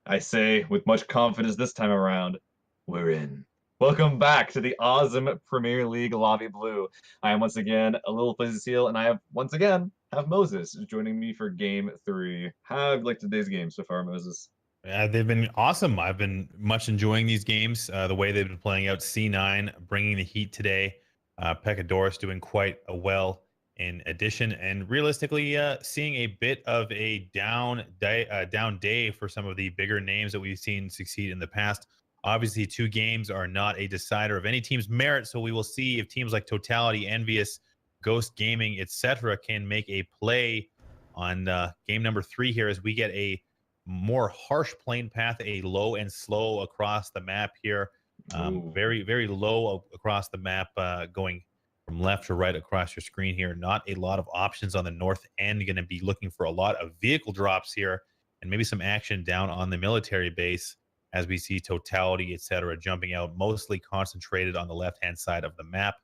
I say with much confidence this time around, we're in. Welcome back to the awesome Premier League Lobby Blue. I am once again a little Fizzy Seal, and I have once again have Moses joining me for Game 3. How have you liked today's game so far, Moses? They've been awesome. I've been much enjoying these games. The way they've been playing out. C9 bringing the heat today. Pecadorus doing quite a well in addition, and realistically, seeing a bit of a down day for some of the bigger names that we've seen succeed in the past. Obviously, two games are not a decider of any team's merit, so we will see if teams like Totality, Envious, Ghost Gaming, etc., can make a play on game number 3 here as we get a more harsh plane path, a low and slow across the map here. Ooh. Very, very low across the map, going from left to right across your screen here. Not a lot of options on the north end. Going to be looking for a lot of vehicle drops here and maybe some action down on the military base as we see Totality, etc., jumping out, mostly concentrated on the left-hand side of the map,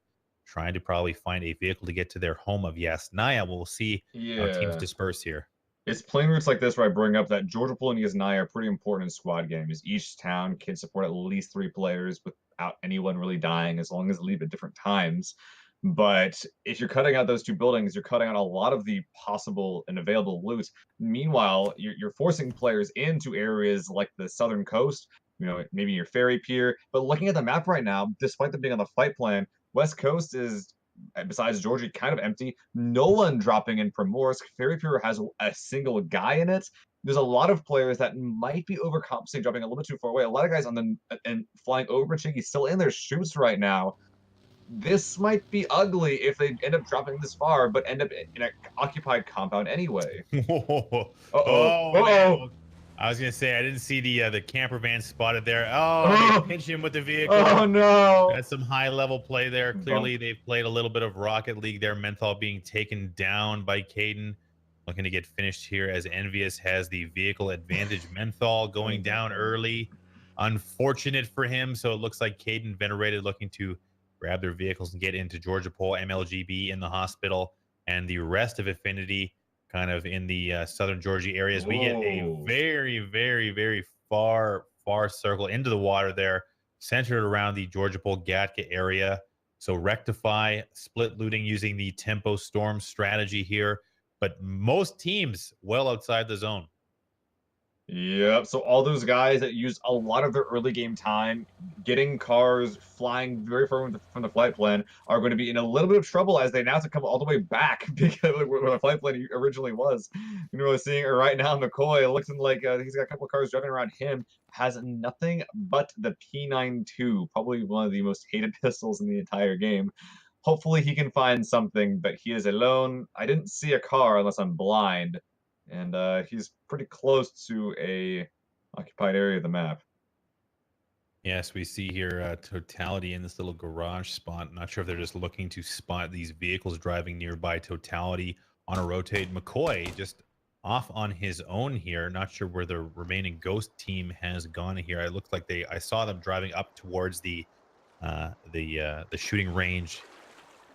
trying to probably find a vehicle to get to their home of Yasnaya. We'll see how teams Yeah. disperse here. It's playing routes like this where I bring up that Georgia Pool and Yasnaya are pretty important in squad games. Each town can support at least 3 players without anyone really dying as long as they leave at different times. But if you're cutting out those two buildings, you're cutting out a lot of the possible and available loot. Meanwhile, you're forcing players into areas like the southern coast, maybe your ferry pier. But looking at the map right now, despite them being on the fight plan, West Coast is besides Georgia, kind of empty. No one dropping in from Morsk. Ferry Pier has a single guy in it. There's a lot of players that might be overcompensating, dropping a little bit too far away. A lot of guys on the and flying over Chinky still in their shoots right now. This might be ugly if they end up dropping this far, but end up in an occupied compound anyway. Whoa. Uh oh. Oh Uh man. oh. Well, I was gonna say I didn't see the camper van spotted there. Oh, and they Oh. pinch him with the Oh vehicle. no. That's some high level play there. Bump. Clearly they've played a little bit of Rocket League there. Menthol being taken down by Caden. Looking to get finished here as Envious has the vehicle advantage. Menthol Oh going my down god. early. Unfortunate for him. So it looks like Caden Venerated looking to grab their vehicles and get into Georgia Pole, MLGB in the hospital, and the rest of Affinity kind of in the southern Georgia areas. We get a Whoa. very, very, very far circle into the water there, centered around the Georgia Pole Gatka area. So rectify split looting using the tempo storm strategy here, but most teams well outside the zone. Yep. So all those guys that used a lot of their early game time getting cars flying very far from the flight plan are going to be in a little bit of trouble as they now have to come all the way back because where the flight plan originally was. Seeing it right now, McCoy looking like he's got a couple of cars driving around him, has nothing but the P92, probably one of the most hated pistols in the entire game. Hopefully he can find something, but he is alone. I didn't see a car unless I'm blind, and he's pretty close to a occupied area of the map. Yes, we see here Totality in this little garage spot. Not sure if they're just looking to spot these vehicles driving nearby Totality on a rotate. McCoy just off on his own here. Not sure where the remaining Ghost team has gone here. It looks like I saw them driving up towards the shooting range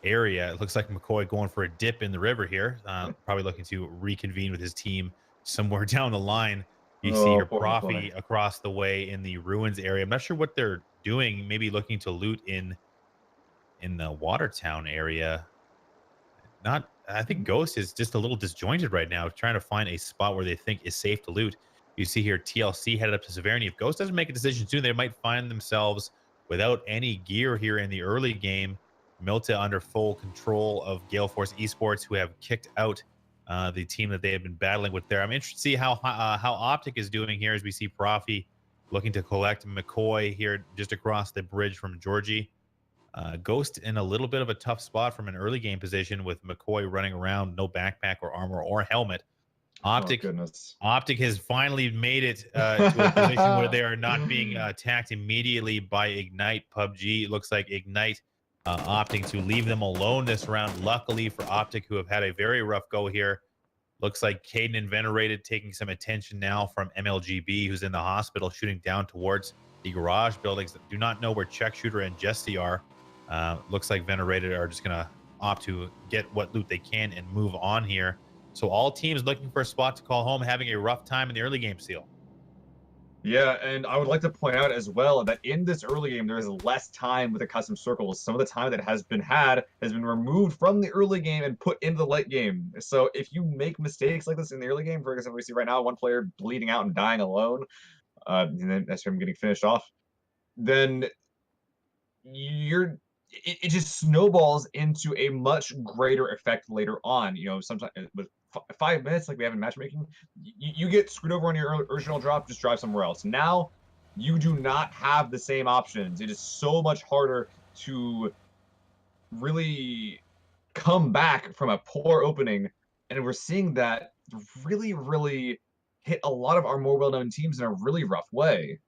area. It looks like McCoy going for a dip in the river here. Probably looking to reconvene with his team somewhere down the line. You see Oh, here poor McCoy. Profi across the way in the ruins area. I'm not sure what they're doing. Maybe looking to loot in the Watertown area. Not. I think Ghost is just a little disjointed right now, trying to find a spot where they think is safe to loot. You see here TLC headed up to Severity. If Ghost doesn't make a decision soon, they might find themselves without any gear here in the early game. Milta under full control of Gale Force Esports, who have kicked out the team that they have been battling with there. I'm interested to see how Optic is doing here as we see Profi looking to collect McCoy here just across the bridge from Georgie. Ghost in a little bit of a tough spot from an early game position with McCoy running around, no backpack or armor or helmet. Oh Optic goodness. Optic has finally made it to a position where they are not being attacked immediately by Ignite PUBG. It looks like Ignite opting to leave them alone this round. Luckily for Optic, who have had a very rough go here. Looks like Caden and Venerated taking some attention now from MLGB, who's in the hospital, shooting down towards the garage buildings. Do not know where Check Shooter and Jesse are. Looks like Venerated are just going to opt to get what loot they can and move on here. So all teams looking for a spot to call home, having a rough time in the early game, Seal. Yeah, and I would like to point out as well that in this early game, there is less time with the custom circles. Some of the time that has been had has been removed from the early game and put into the late game. So if you make mistakes like this in the early game, for example, we see right now one player bleeding out and dying alone, and then that's him getting finished off, then you're it just snowballs into a much greater effect later on. You know, sometimes with 5 minutes, like we have in matchmaking, you get screwed over on your original drop, just drive somewhere else. Now, you do not have the same options. It is so much harder to really come back from a poor opening, and we're seeing that really, really hit a lot of our more well-known teams in a really rough way.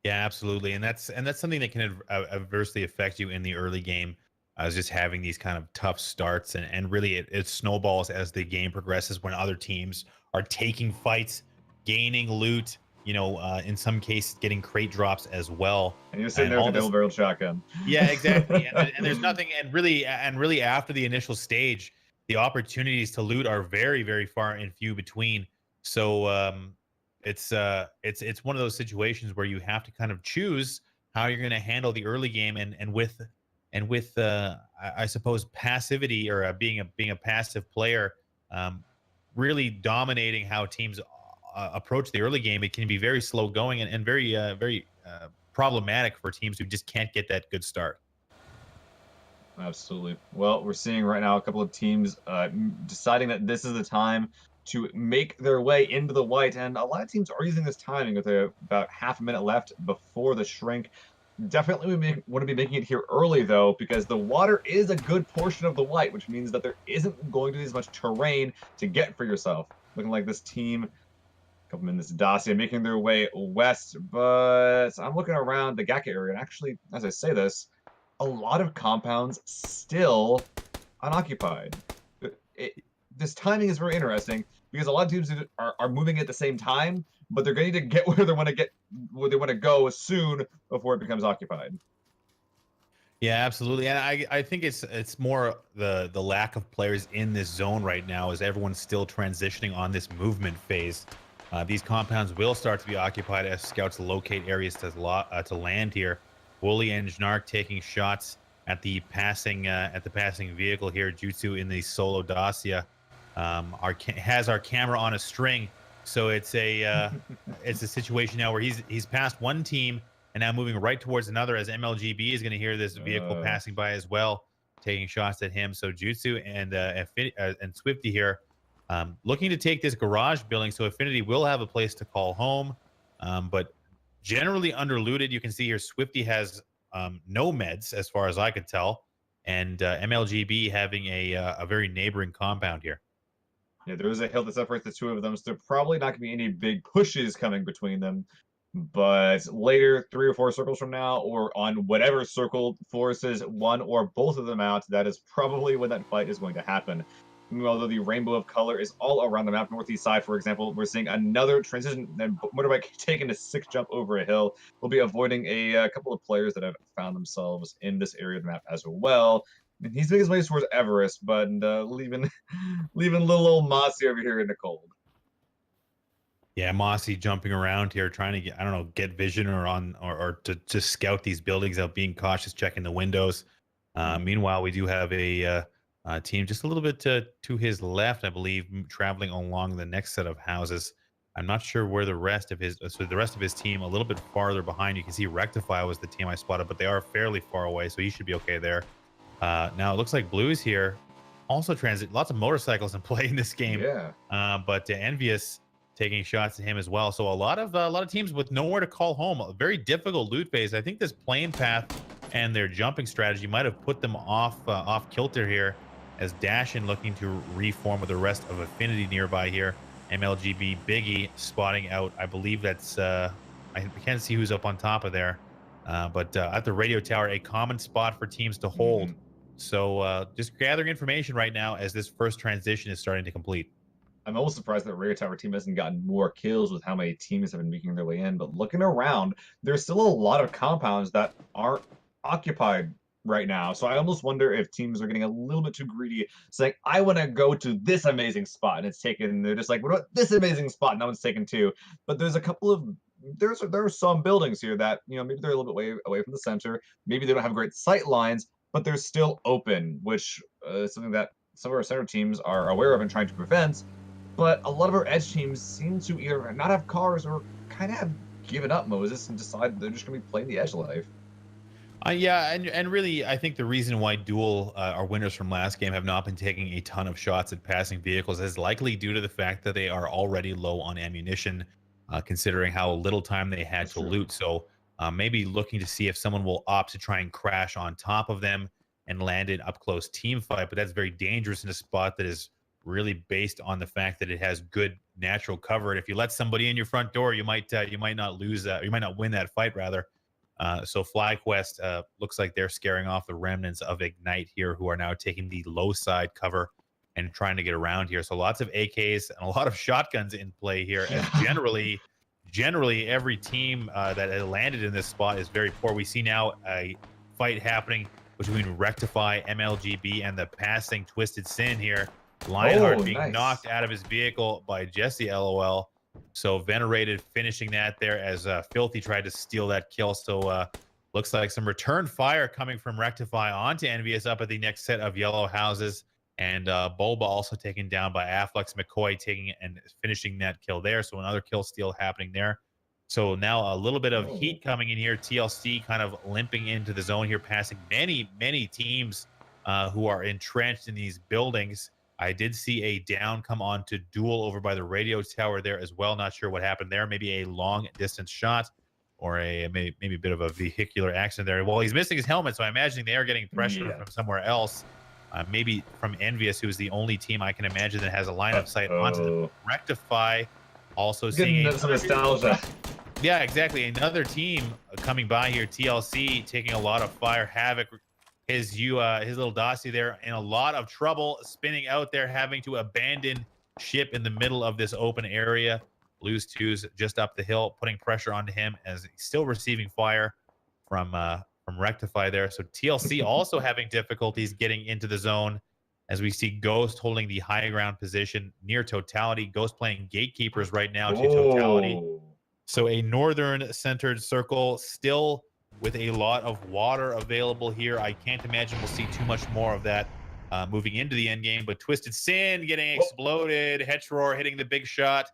Yeah, absolutely, and that's something that can adversely affect you in the early game. Is just having these kind of tough starts, and really it snowballs as the game progresses when other teams are taking fights, gaining loot. In some cases, getting crate drops as well, And you're sitting and there with all a this. double-barreled shotgun. Yeah, exactly. And there's nothing, and really after the initial stage, the opportunities to loot are very, very far and few between. So it's one of those situations where you have to kind of choose how you're going to handle the early game, and with I suppose passivity, or being a passive player, um, really dominating how teams approach the early game. It can be very slow going, and very problematic for teams who just can't get that good start. Absolutely. Well, we're seeing right now a couple of teams deciding that this is the time to make their way into the white, and a lot of teams are using this timing with about half a minute left before the shrink. Definitely want to be making it here early, though, because the water is a good portion of the white, which means that there isn't going to be as much terrain to get for yourself. Looking like this team, a couple minutes, Dacia, making their way west, but I'm looking around the Gaka area, and actually, as I say this, a lot of compounds still unoccupied. It, this timing is very interesting because a lot of teams are moving at the same time, but they're going to get where they want to go soon before it becomes occupied. Yeah, absolutely. And I think it's more the lack of players in this zone right now, as everyone's still transitioning on this movement phase. These compounds will start to be occupied as scouts locate areas to land here. Wooly and Jnark taking shots at the passing vehicle here. Jutsu in the solo Dacia has our camera on a string, so it's a situation now where he's passed one team and now moving right towards another, as MLGB is going to hear this vehicle Uh, passing by as well, taking shots at him. So Jutsu and Swifty here, looking to take this garage building. So Affinity will have a place to call home, but generally underlooted. You can see here Swifty has no meds, as far as I could tell, and MLGB having a very neighboring compound here. yeah, there is a hill that separates the two of them, so there probably not going to be any big pushes coming between them. But later, 3 or 4 circles from now, or on whatever circle forces one or both of them out, that is probably when that fight is going to happen. Although the rainbow of color is all around the map, northeast side, for example, we're seeing another transition, and motorbike taking a 6 jump over a hill. We'll be avoiding a couple of players that have found themselves in this area of the map as well. And he's making his way towards Everest, but leaving leaving little old Mossy over here in the cold. Yeah, Mossy jumping around here, trying to get, I don't know, get vision, or to just scout these buildings out, being cautious, checking the windows. Meanwhile, we do have a team just a little bit to his left, I believe, traveling along the next set of houses. I'm not sure where the rest of his team a little bit farther behind. You can see Rectify was the team I spotted, but they are fairly far away, so he should be okay there. Now it looks like Blues here also transit. Lots of motorcycles in play in this game, Yeah. but Envious taking shots at him as well. So a lot of teams with nowhere to call home. A very difficult loot phase. I think this plane path and their jumping strategy might have put them off kilter here, as Dashin looking to reform with the rest of Affinity nearby here. MLGB Biggie spotting out. I believe that's I can't see who's up on top of there, but at the radio tower, a common spot for teams to hold. Mhm. So just gathering information right now as this first transition is starting to complete. I'm almost surprised that Radio Tower team hasn't gotten more kills with how many teams have been making their way in. But looking around, there's still a lot of compounds that aren't occupied. right now. So I almost wonder if teams are getting a little bit too greedy, saying, I want to go to this amazing spot, and it's taken. They're just like, what about this amazing spot? And that one's taken too. But there's a couple of there are some buildings here that, maybe they're a little bit away from the center. Maybe they don't have great sight lines, but they're still open, which is something that some of our center teams are aware of and trying to prevent. But a lot of our edge teams seem to either not have cars or kind of have given up Moses and decided they're just going to be playing the edge life. Yeah, and really, I think the reason why Duel, our winners from last game, have not been taking a ton of shots at passing vehicles is likely due to the fact that they are already low on ammunition, considering how little time they had That's to true. loot. So maybe looking to see if someone will opt to try and crash on top of them and land an up close team fight. But that's very dangerous in a spot that is really based on the fact that it has good natural cover. And if you let somebody in your front door, you might not lose that, you might not win that fight rather. So FlyQuest looks like they're scaring off the remnants of Ignite here, who are now taking the low side cover and trying to get around here. So lots of AKs and a lot of shotguns in play here, as Yeah. generally every team that has landed in this spot is very poor. We see now a fight happening between Rectify, MLGB, and the passing Twisted Sin here. Lionheart Oh, being nice. knocked out of his vehicle by Jesse LOL. So Venerated finishing that there as Filthy tried to steal that kill. So looks like some return fire coming from Rectify onto Envious up at the next set of yellow houses. And Boba also taken down by Afflex McCoy, taking and finishing that kill there. So another kill steal happening there. So now a little bit of Oh. heat coming in here. TLC kind of limping into the zone here, passing many teams who are entrenched in these buildings. I did see a down come on to Duel over by the radio tower there as well. Not sure what happened there. Maybe a long distance shot or maybe a bit of a vehicular accident there. Well, he's missing his helmet, so I'm imagining they are getting pressure Yeah. from somewhere else. Maybe from Envious, who is the only team I can imagine that has a line of sight onto the Oh. Rectify. Also seeing Getting some nostalgia. yeah, exactly. Another team coming by here, TLC, taking a lot of fire havoc. His little dossier there in a lot of trouble, spinning out there, having to abandon ship in the middle of this open area. Blues twos just up the hill, putting pressure onto him as he's still receiving fire from Rectify there. So TLC also having difficulties getting into the zone as we see Ghost holding the high ground position near Totality. Ghost playing gatekeepers right now to Totality. Oh. So a northern centered circle still with a lot of water available here. I can't imagine we'll see too much more of that moving into the end game. But Twisted Sin getting Oh. exploded, Hetchroar hitting the big shot,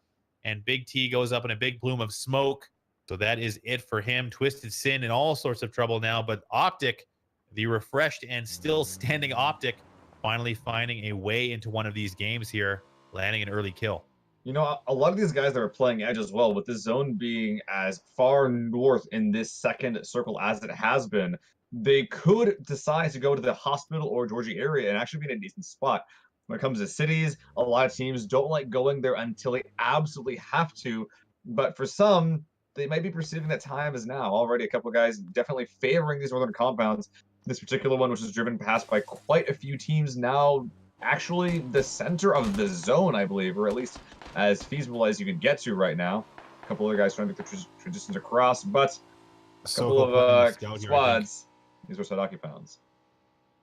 and Big T goes up in a big plume of smoke. So that is it for him. Twisted Sin in all sorts of trouble now. But Optic, the refreshed and still standing Optic, finally finding a way into one of these games here, landing an early kill. A lot of these guys that are playing Edge as well, with the zone being as far north in this second circle as it has been, they could decide to go to the hospital or Georgie area and actually be in a decent spot. When it comes to cities, a lot of teams don't like going there until they absolutely have to. But for some, they might be perceiving that time is now. Already a couple of guys definitely favoring these northern compounds. This particular one, which is driven past by quite a few teams now, actually the center of the zone, I believe, or at least as feasible as you can get to right now. A couple other guys trying to make the transitions across, but a couple Soko playing of scout here, I think. squads. These are side occupands.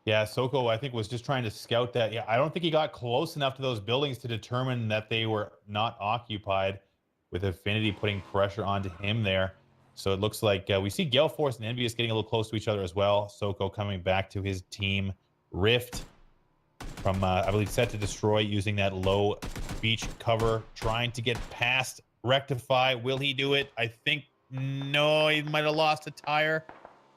Yeah, Soko, I think, was just trying to scout that. Yeah, I don't think he got close enough to those buildings to determine that they were not occupied, with Affinity putting pressure onto him there. So it looks like we see Gale Force and Envious getting a little close to each other as well. Soko coming back to his team. Rift from, I believe, set to destroy using that low beach cover, trying to get past Rectify. Will he do it? I think no, he might have lost a tire.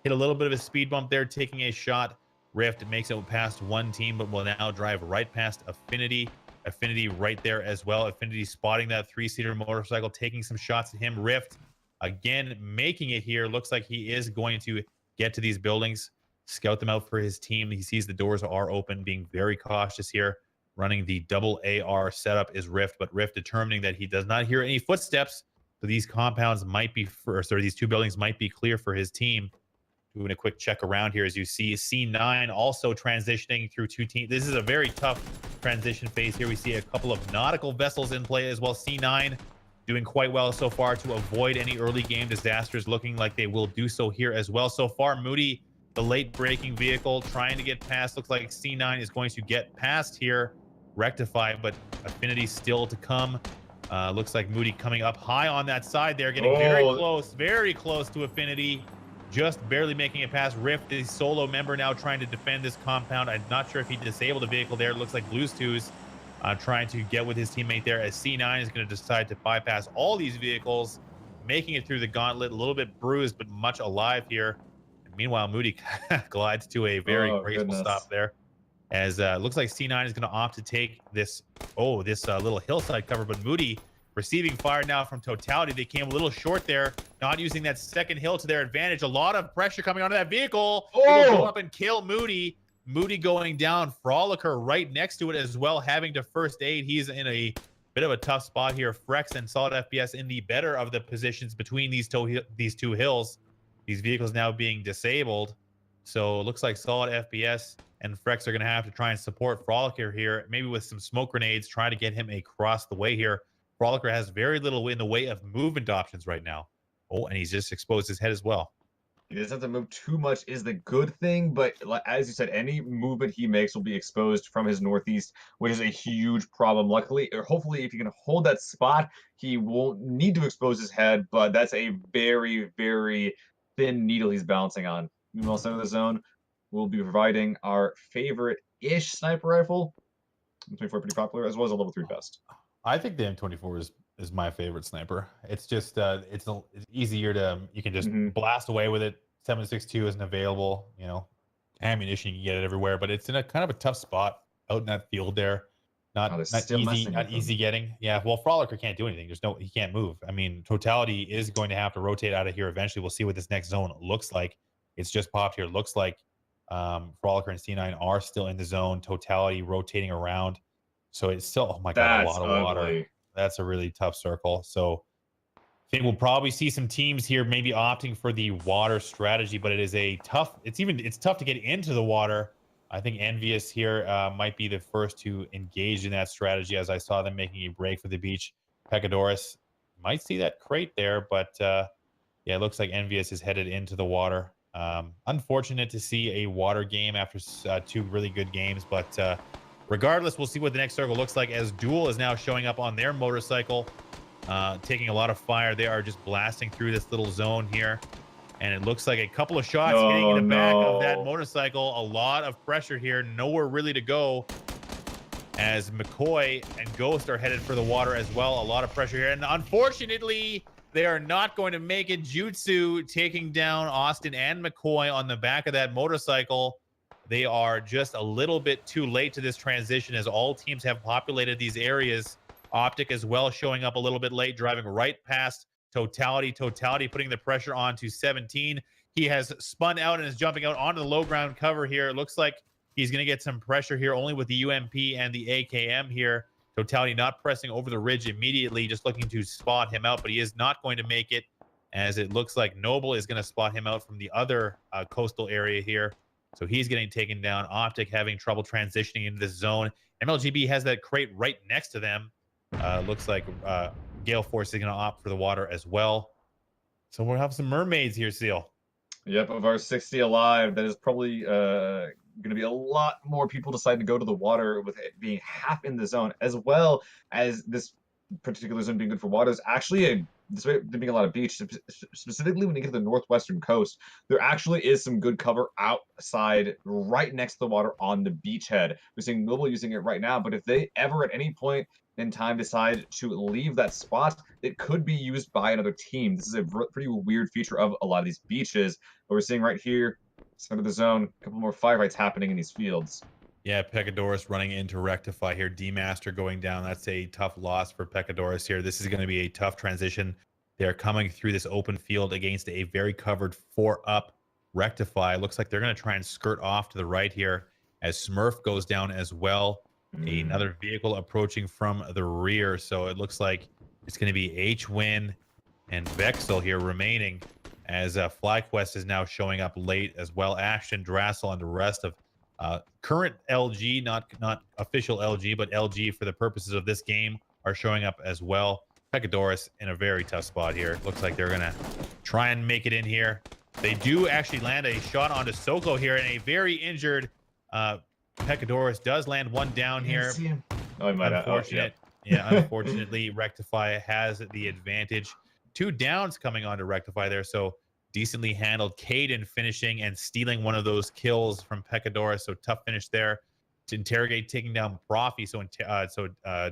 Hit a little bit of a speed bump there, taking a shot. Rift makes it past one team, but will now drive right past Affinity. Affinity right there as well. Affinity spotting that three-seater motorcycle, taking some shots at him. Rift, again, making it here. Looks like he is going to get to these buildings, scout them out for his team. He sees the doors are open, being very cautious here. Running the double AR setup is Rift, but Rift determining that he does not hear any footsteps. So these compounds might be first, or these two buildings might be clear for his team. Doing a quick check around here as you see C9 also transitioning through two teams. This is a very tough transition phase here. We see a couple of nautical vessels in play as well. C9 doing quite well so far to avoid any early game disasters, looking like they will do so here as well. So far, Moody the late braking vehicle trying to get past. Looks like C9 is going to get past here, rectify, but Affinity still to come. Looks like Moody coming up high on that side there, getting very close to Affinity. Just barely making it past Rift, the solo member now trying to defend this compound. I'm not sure if he disabled a vehicle there. It looks like Blues 2's trying to get with his teammate there, as C9 is going to decide to bypass all these vehicles, making it through the gauntlet, a little bit bruised, but much alive here. And meanwhile, Moody glides to a very graceful stop there, as looks like C9 is going to opt to take this, little hillside cover, but Moody receiving fire now from Totality. They came a little short there, not using that second hill to their advantage. A lot of pressure coming onto that vehicle. It'll go up and kill Moody. Moody going down. Frolicker right next to it as well, having to first aid. He's in a bit of a tough spot here. Frex and Solid FPS in the better of the positions between these two hills. These vehicles now being disabled. So it looks like Solid FPS and Frex are going to have to try and support Frolicker here, maybe with some smoke grenades, try to get him across the way here. Frolicker has very little in the way of movement options right now. Oh, and he's just exposed his head as well. He doesn't have to move too much is the good thing, but as you said, any movement he makes will be exposed from his northeast, which is a huge problem. Luckily, or hopefully, if he can hold that spot, he won't need to expose his head, but that's a very, very thin needle he's bouncing on. Meanwhile, center of the zone, we'll be providing our favorite-ish sniper rifle. M24 pretty popular, as well as a level 3 vest. I think the M24 is my favorite sniper. It's just it's easier to, you can just blast away with it. 7.62 isn't available, you know, ammunition, you can get it everywhere, but it's in a kind of a tough spot out in that field there. Not easy getting. Yeah, well, Frolicker can't do anything. He can't move. I mean, Totality is going to have to rotate out of here eventually. We'll see what this next zone looks like. It's just popped here. Looks like Frolicker and C9 are still in the zone. Totality rotating around. So it's still, oh my God, a lot of water. That's a really tough circle. So I think we'll probably see some teams here maybe opting for the water strategy, but it is it's tough to get into the water. I think Envious here might be the first to engage in that strategy, as I saw them making a break for the beach. Pecadorus might see that crate there, but yeah, it looks like Envious is headed into the water. Unfortunate to see a water game after 2 really good games, but regardless, we'll see what the next circle looks like, as Duel is now showing up on their motorcycle, taking a lot of fire. They are just blasting through this little zone here, and it looks like a couple of shots hitting the back of that motorcycle. A lot of pressure here, nowhere really to go, as McCoy and Ghost are headed for the water as well. A lot of pressure here, and unfortunately, they are not going to make it. Jutsu taking down Austin and McCoy on the back of that motorcycle. They are just a little bit too late to this transition, as all teams have populated these areas. Optic as well showing up a little bit late, driving right past Totality. Totality putting the pressure on to 17. He has spun out and is jumping out onto the low ground cover here. It looks like he's going to get some pressure here only with the UMP and the AKM here. Totality not pressing over the ridge immediately, just looking to spot him out, but he is not going to make it, as it looks like Noble is going to spot him out from the other coastal area here. So he's getting taken down. Optic having trouble transitioning into this zone. MLGB has that crate right next to them. Looks like Gale Force is going to opt for the water as well. So we'll have some mermaids here, Seal. Yep, of our 60 alive, that is probably going to be a lot more people deciding to go to the water, with it being half in the zone, as well as this particular zone being good for water. Is actually despite there being a lot of beach, specifically when you get to the northwestern coast, there actually is some good cover outside, right next to the water on the beachhead. We're seeing Noble using it right now, but if they ever at any point in time decide to leave that spot, it could be used by another team. This is a pretty weird feature of a lot of these beaches, but we're seeing right here, center of the zone, a couple more firefights happening in these fields. Yeah, Pecadorus running in to rectify here. D-Master going down. That's a tough loss for Pecadorus here. This is going to be a tough transition. They're coming through this open field against a very covered 4-up rectify. Looks like they're going to try and skirt off to the right here, as Smurf goes down as well. Another vehicle approaching from the rear. So it looks like it's going to be H-Win and Vexel here remaining, as FlyQuest is now showing up late as well. Ashton, Drassel, and the rest of current LG, not official LG, but LG for the purposes of this game, are showing up as well. Pecadorus in a very tough spot here. Looks like they're going to try and make it in here. They do actually land a shot onto Soko here, and a very injured Pecadorus does land one down Can't here. see him. Oh, he might have. Oh, Unfortunate. yep. Yeah, unfortunately, Rectify has the advantage. 2 downs coming on to Rectify there, so decently handled. Caden finishing and stealing one of those kills from Pecadorus, so tough finish there to interrogate, taking down Profi.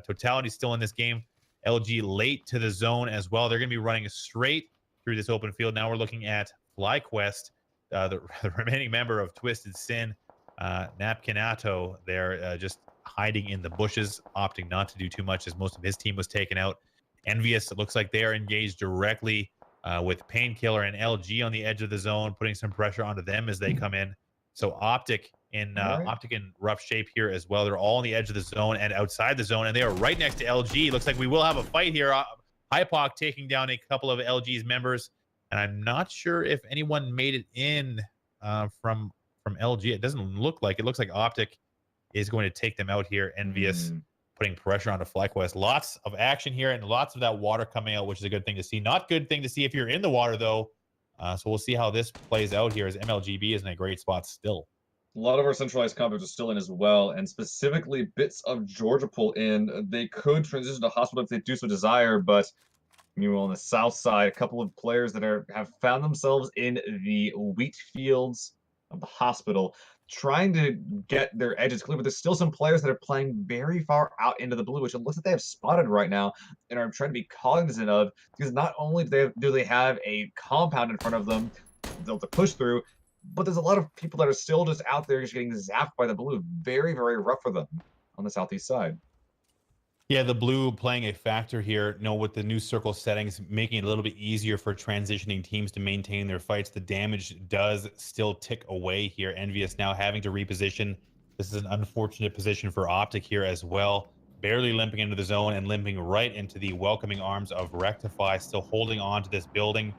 Totality still in this game. LG late to the zone as well. They're going to be running straight through this open field. Now we're looking at FlyQuest, the remaining member of Twisted Sin, Napkinato. They're just hiding in the bushes, opting not to do too much as most of his team was taken out. Envious, it looks like they are engaged directly with Painkiller and LG on the edge of the zone, putting some pressure onto them as they come in. So Optic in rough shape here as well. They're all on the edge of the zone and outside the zone, and they are right next to LG. Looks like we will have a fight here. Hypoc taking down a couple of LG's members, and I'm not sure if anyone made it in from LG. It doesn't look like. It looks like Optic is going to take them out here. Envious putting pressure onto FlyQuest. Lots of action here and lots of that water coming out, which is a good thing to see. Not good thing to see if you're in the water, though. So we'll see how this plays out here as MLGB is in a great spot still. A lot of our centralized combos are still in as well, and specifically bits of Georgia pull in. They could transition to hospital if they do so desire, but meanwhile on the south side, a couple of players that have found themselves in the wheat fields of the hospital, trying to get their edges clear, but there's still some players that are playing very far out into the blue, which it looks like they have spotted right now and are trying to be cognizant of, because not only do they have a compound in front of them they'll to push through, but there's a lot of people that are still just out there just getting zapped by the blue. Very, very rough for them on the southeast side. Yeah, the blue playing a factor here. With the new circle settings, making it a little bit easier for transitioning teams to maintain their fights. The damage does still tick away here. Envious now having to reposition. This is an unfortunate position for Optic here as well. Barely limping into the zone and limping right into the welcoming arms of Rectify, still holding on to this building.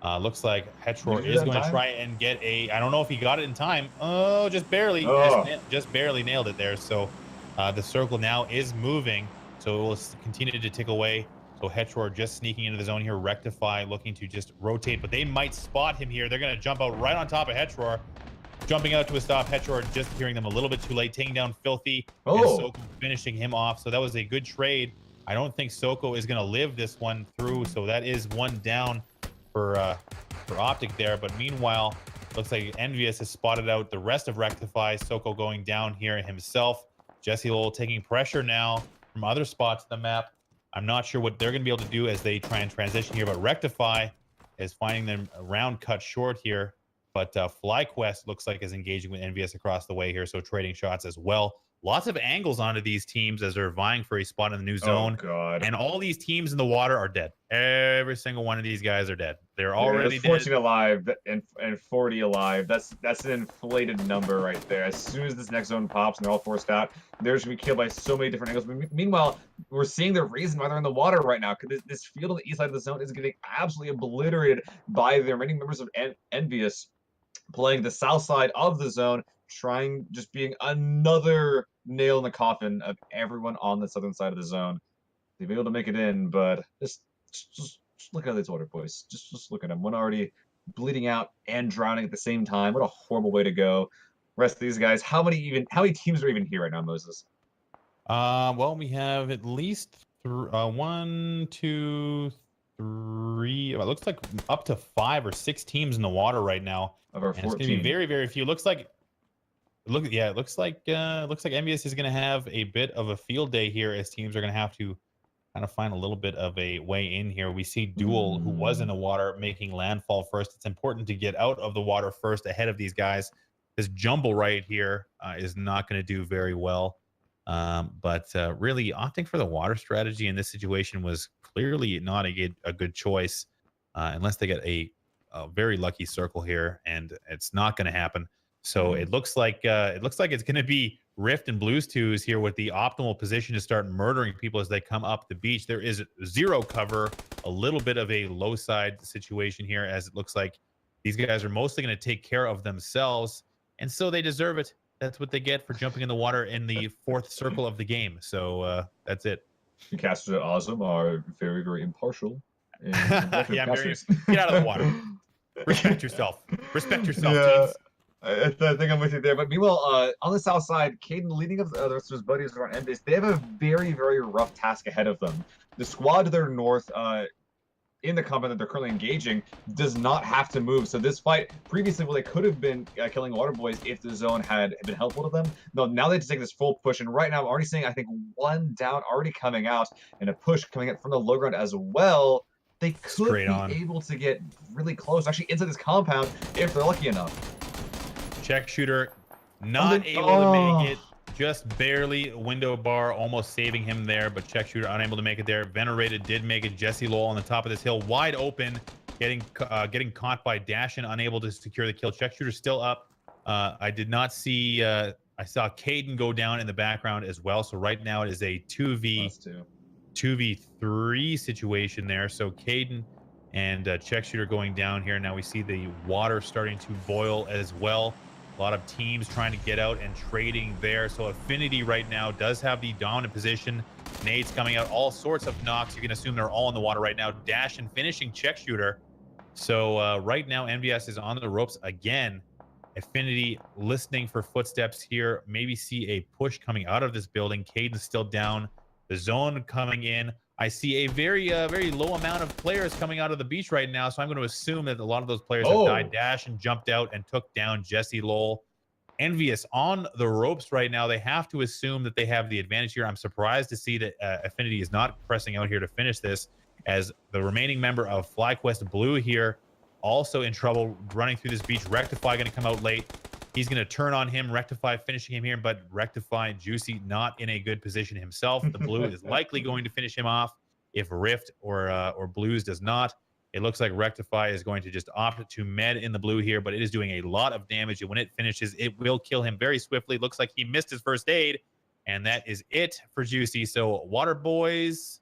Looks like Hetror is going to try and get I don't know if he got it in time. Oh, just barely. Just barely nailed it there. So the circle now is moving. So it will continue to tick away. So Hetror just sneaking into the zone here. Rectify looking to just rotate, but they might spot him here. They're going to jump out right on top of Hetror. Jumping out to a stop. Hetror just hearing them a little bit too late. Taking down Filthy. And Soko finishing him off. So that was a good trade. I don't think Soko is going to live this one through. So that is one down for Optic there. But meanwhile, looks like Envious has spotted out the rest of Rectify. Soko going down here himself. Jesse Lowell taking pressure now from other spots of the map. I'm not sure what they're going to be able to do as they try and transition here, but Rectify is finding them a round cut short here. But FlyQuest looks like is engaging with Envious across the way here, so trading shots as well. Lots of angles onto these teams as they're vying for a spot in the new zone. Oh, God. And all these teams in the water are dead. Every single one of these guys are dead. They're already dead. 14 alive and 40 alive. That's an inflated number right there. As soon as this next zone pops and they're all forced out, they're just going to be killed by so many different angles. Meanwhile, we're seeing the reason why they're in the water right now, because this field on the east side of the zone is getting absolutely obliterated by the remaining members of Envious playing the south side of the zone, just being another nail in the coffin of everyone on the southern side of the zone. They've been able to make it in, but just look at these water boys. Just look at them. One already bleeding out and drowning at the same time. What a horrible way to go. Rest of these guys. How many teams are even here right now, Moses? Well, we have at least 1, 2, 3. It looks like up to 5 or 6 teams in the water right now. Of our 14. It's going to be very, very few. It looks like Envious is going to have a bit of a field day here as teams are going to have to kind of find a little bit of a way in here. We see Duel, who was in the water, making landfall first. It's important to get out of the water first ahead of these guys. This jumble right here is not going to do very well. But really opting for the water strategy in this situation was clearly not a good choice unless they get a very lucky circle here, and it's not going to happen. So it looks like it's going to be Rift and Blues twos here with the optimal position to start murdering people as they come up the beach. There is zero cover, a little bit of a low side situation here, as it looks like these guys are mostly going to take care of themselves, and so they deserve it. That's what they get for jumping in the water in the 4th circle of the game. So that's it. The casters at Auzom are very, very impartial. Yeah, get out of the water. Respect yourself. Respect yourself, Yeah, teams. I think I'm with you there. But meanwhile, on the south side, Caden leading up the rest of his buddies around NBAs, they have a very, very rough task ahead of them. The squad to their north, in the combat that they're currently engaging, does not have to move. So this fight, previously, well, they could have been killing Water Boys if the zone had been helpful to them. No, now they have to take this full push. And right now, I'm already seeing, I think, one down already coming out and a push coming up from the low ground as well. They could Straight be on. able to get really close, actually into this compound, if they're lucky enough. Check shooter Oh, not able to make it. Just barely. Window bar almost saving him there, but check shooter unable to make it there. Venerated did make it. Jesse Lowell on the top of this hill, wide open, getting caught by Dashin, unable to secure the kill. Check shooter still up. I did not see. I saw Caden go down in the background as well. So right now it is a 2v3 situation there. So Caden and check shooter going down here. Now we see the water starting to boil as well. A lot of teams trying to get out and trading there. So Affinity right now does have the dominant position. Nades coming out, all sorts of knocks. You can assume they're all in the water right now. Dash and finishing check shooter. So right now, NVS is on the ropes again. Affinity listening for footsteps here. Maybe see a push coming out of this building. Caden's still down. The zone coming in. I see a very low amount of players coming out of the beach right now, so I'm going to assume that a lot of those players have died. Dash and jumped out and took down Jesse Lowell. Envious on the ropes right now. They have to assume that they have the advantage here. I'm surprised to see that Affinity is not pressing out here to finish this, as the remaining member of FlyQuest Blue here also in trouble running through this beach. Rectify going to come out late. He's going to turn on him. Rectify finishing him here, but Rectify Juicy not in a good position himself. The Blue is likely going to finish him off if Rift or Blues does not. It looks like Rectify is going to just opt to med in the blue here, but it is doing a lot of damage. And when it finishes, it will kill him very swiftly. Looks like he missed his first aid, and that is it for Juicy. So Water Boys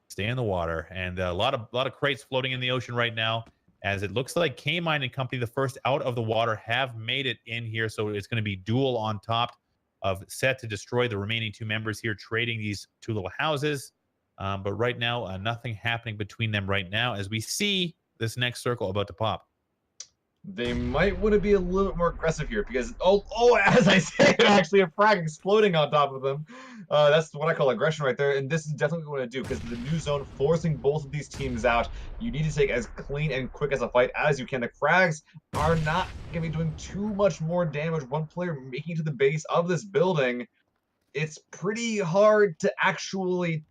stay in the water, and a lot of crates floating in the ocean right now, as it looks like K-Mine and company, the first out of the water, have made it in here. So it's going to be duel on top of set to destroy the remaining two members here, trading these two little houses. But right now, nothing happening between them right now, as we see this next circle about to pop. They might want to be a little bit more aggressive here because, as I said, actually a frag exploding on top of them. That's what I call aggression right there, and this is definitely what I do because the new zone forcing both of these teams out. You need to take as clean and quick as a fight as you can. The frags are not going to be doing too much more damage. One player making it to the base of this building. It's pretty hard to actually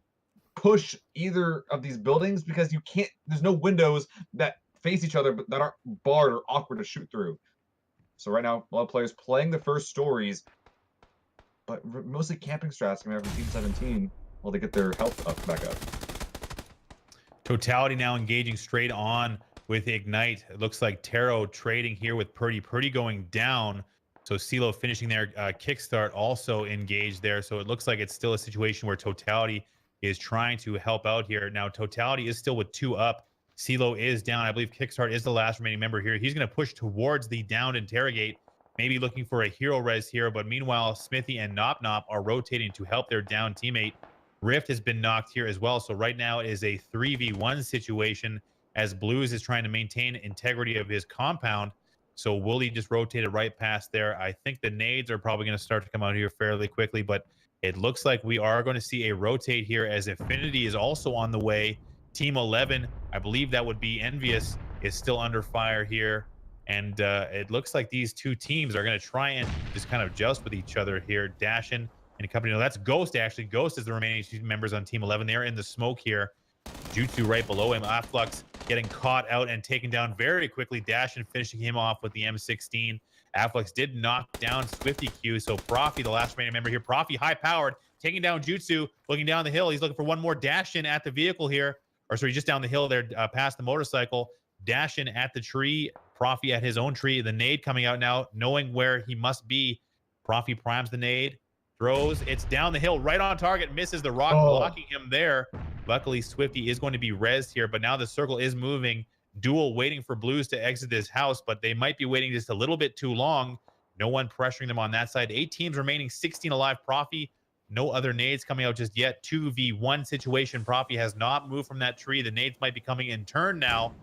push either of these buildings because you can't. There's no windows that face each other, but that aren't barred or awkward to shoot through. So right now, a lot of players playing the first stories, but mostly camping strats coming out from Team 17 while they get their health back up. Totality now engaging straight on with Ignite. It looks like Taro trading here with Purdy. Purdy going down. So CeeLo finishing their kickstart also engaged there. So it looks like it's still a situation where Totality is trying to help out here. Now, Totality is still with 2 up. CeeLo is down. I believe Kickstart is the last remaining member here. He's going to push towards the downed Interrogate, maybe looking for a hero res here. But meanwhile, Smithy and Nop Nop are rotating to help their down teammate. Rift has been knocked here as well. So right now it is a 3v1 situation, as Blues is trying to maintain integrity of his compound. So Wooly just rotated right past there. I think the nades are probably going to start to come out here fairly quickly, but it looks like we are going to see a rotate here, as Affinity is also on the way. Team 11, I believe that would be Envious, is still under fire here. And it looks like these two teams are going to try and just kind of joust with each other here. Dashin and company. No, that's Ghost, actually. Ghost is the remaining two members on Team 11. They're in the smoke here. Jutsu right below him. Afflux getting caught out and taken down very quickly. Dashin finishing him off with the M16. Afflux did knock down Swifty Q. So Profi, the last remaining member here. Profi high-powered, taking down Jutsu, looking down the hill. He's looking for one more Dash-in at the vehicle here. Or sorry, just down the hill there, past the motorcycle. Dash-in at the tree. Profi at his own tree. The nade coming out now, knowing where he must be. Profi primes the nade. Throws. It's down the hill, right on target. Misses the rock, blocking him there. Luckily, Swifty is going to be rezzed here, but now the circle is moving. Duel waiting for Blues to exit this house, but they might be waiting just a little bit too long. No one pressuring them on that side. 8 teams remaining, 16 alive. Profi, no other nades coming out just yet. 2v1 situation. Profi has not moved from that tree. The nades might be coming in turn now.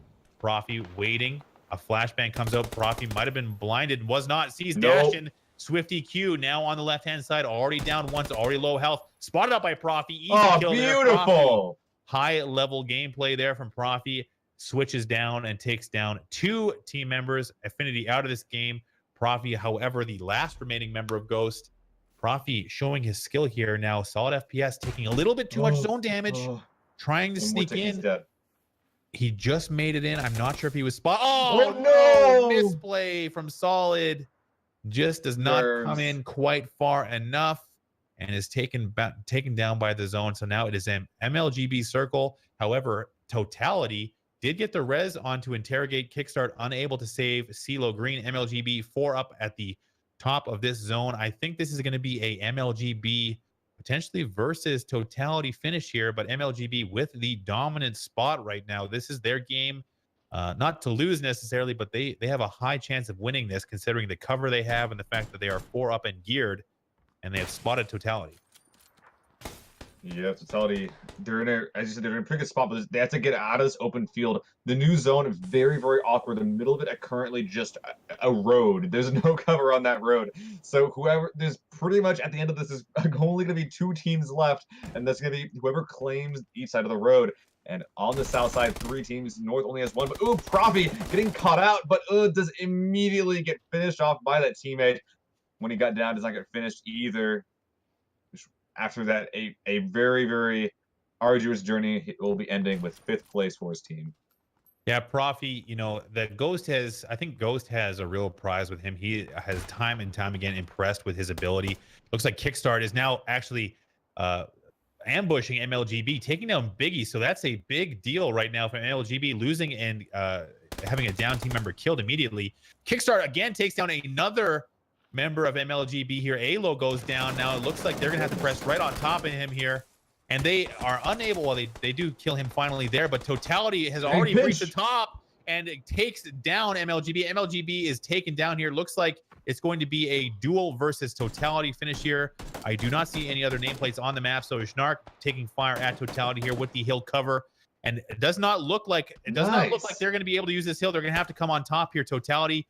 Profi waiting. A flashbang comes out. Profi might have been blinded, was not. Sees Nope. Dashin. Swifty Q now on the left-hand side, already down once, already low health. Spotted up by Profi. Easy Oh, kill there. Profi. beautiful. High-level gameplay there from Profi. Switches down and takes down 2 team members. Affinity out of this game. Profi, however, the last remaining member of Ghost. Profi showing his skill here now. Solid FPS, taking a little bit too much zone damage. Trying to One more sneak tick, he's in. dead. He just made it in. I'm not sure if he was spot. Oh, Oh, no! no! Misplay from Solid. Just does not come in quite far enough and is taken down by the zone. So now it is an MLGB circle. However, Totality did get the res onto Interrogate. Kickstart unable to save. CeeLo Green. MLGB 4 up at the top of this zone. I think this is going to be a MLGB potentially versus Totality finish here, but MLGB with the dominant spot right now. This is their game. Not to lose necessarily, but they have a high chance of winning this considering the cover they have and the fact that they are 4 up and geared and they have spotted Totality. Yeah, Totality, they're in a, as you said, they're in a pretty good spot, but they have to get out of this open field. The new zone is very, very awkward. The middle of it are currently just a road. There's no cover on that road. So there's pretty much at the end of this is only going to be 2 teams left, and that's going to be whoever claims each side of the road. And on the south side, 3 teams. North only has 1, but ooh, Profi getting caught out, but does immediately get finished off by that teammate. When he got down, does not get finished either. After that, a very, very arduous journey. It will be ending with 5th place for his team. Yeah, Profi, you know, I think Ghost has a real prize with him. He has time and time again impressed with his ability. Looks like Kickstart is now actually ambushing MLGB, taking down Biggie. So that's a big deal right now for MLGB, losing and having a down team member killed immediately. Kickstart again takes down another member of MLGB here. ALO goes down. Now it looks like they're going to have to press right on top of him here. And they are unable, well, they do kill him finally there, but Totality has already reached the top and it takes down MLGB. MLGB is taken down here. Looks like it's going to be a duel versus Totality finish here. I do not see any other nameplates on the map, so Snark taking fire at Totality here with the hill cover. And it does not look like not look like they're going to be able to use this hill. They're going to have to come on top here. Totality,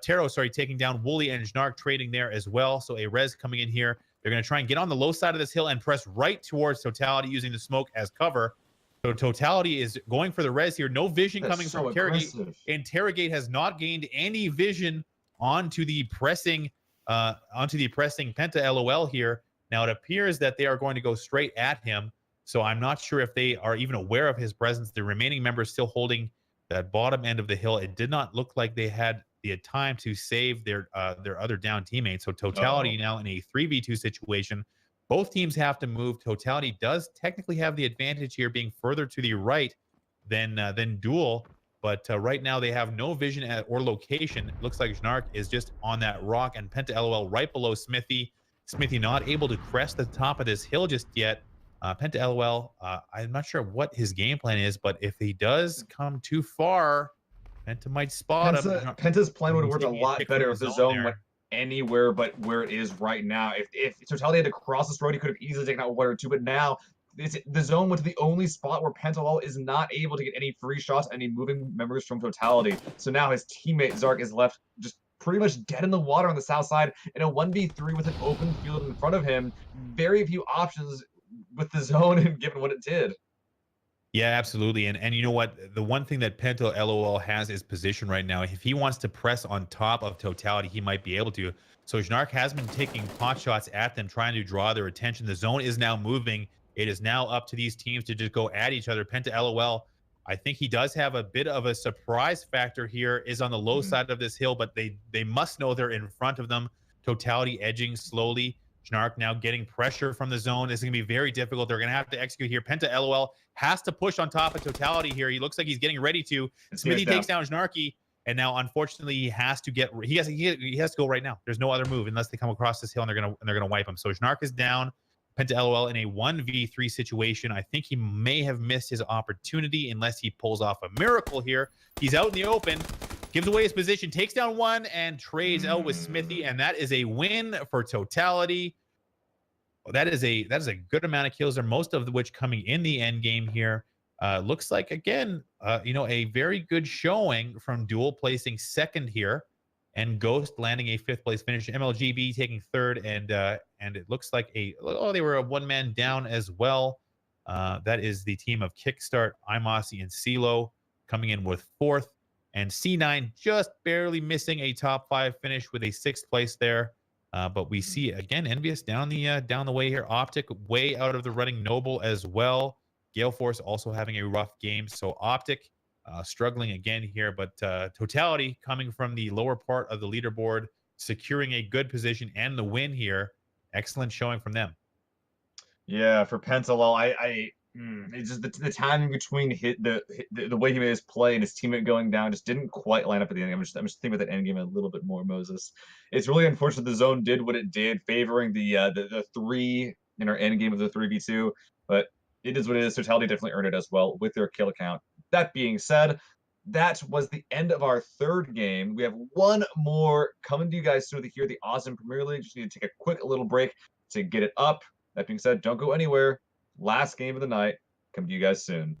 Taro, sorry, taking down Wooly and Snark trading there as well. So a res coming in here. They're going to try and get on the low side of this hill and press right towards Totality using the smoke as cover. So Totality is going for the res here. No vision coming from Interrogate. Interrogate has not gained any vision onto the pressing Penta LOL here. Now it appears that they are going to go straight at him. So I'm not sure if they are even aware of his presence. The remaining members still holding that bottom end of the hill. It did not look like they had the time to save their other down teammates. So Totality now in a 3v2 situation. Both teams have to move. Totality does technically have the advantage here, being further to the right than Duel. But right now they have no vision or location. It looks like Snark is just on that rock and Penta LOL right below Smithy. Smithy not able to crest the top of this hill just yet. Penta LOL, I'm not sure what his game plan is, but if he does come too far, Penta might spot him. Penta's plan would work a lot better if the zone went anywhere but where it is right now. If Totality had to cross this road, he could have easily taken out 1 or 2, but now the zone went to the only spot where Penta is not able to get any free shots, any moving members from Totality. So now his teammate Zark is left just pretty much dead in the water on the south side in a 1v3 with an open field in front of him. Very few options with the zone and given what it did. Yeah, absolutely. And you know what? The one thing that Penta LOL has is position right now. If he wants to press on top of Totality, he might be able to. So Snark has been taking pot shots at them, trying to draw their attention. The zone is now moving. It is now up to these teams to just go at each other. Penta LOL, I think he does have a bit of a surprise factor here, is on the low side of this hill, but they must know they're in front of them. Totality edging slowly. Snark now getting pressure from the zone. This is going to be very difficult. They're going to have to execute here. Penta LOL has to push on top of Totality here. He looks like he's getting ready to. Smithy takes down Snarky, and now unfortunately he has to go right now. There's no other move unless they come across this hill and they're gonna wipe him. So Snark is down. Penta LOL in a 1v3 situation. I think he may have missed his opportunity unless he pulls off a miracle here. He's out in the open. Gives away his position, takes down 1, and trades out with Smithy, and that is a win for Totality. That is a good amount of kills there, most of which coming in the end game here. Looks like again, a very good showing from Duel placing second here, and Ghost landing a fifth place finish. MLGB taking third, and it looks like they were a one man down as well. That is the team of Kickstart, Imossi, and CeeLo coming in with fourth, and C9 just barely missing a top 5 finish with a sixth place there. But we see again Envious down the way here. Optic way out of the running. Noble as well. Gale Force also having a rough game. So Optic struggling again here, but Totality coming from the lower part of the leaderboard, securing a good position and the win here. Excellent showing from them. Yeah, for Pentalel, it's just the timing between the way he made his play and his teammate going down just didn't quite line up at the end. I'm just thinking about that end game a little bit more, Moses. It's really unfortunate the zone did what it did, favoring the three in our end game of the 3v2, but it is what it is. Totality definitely earned it as well with their kill count. That being said, that was the end of our third game. We have one more coming to you guys through here, the Auzom Premier League. Just need to take a quick little break to get it up. That being said, don't go anywhere. Last game of the night. Come to you guys soon.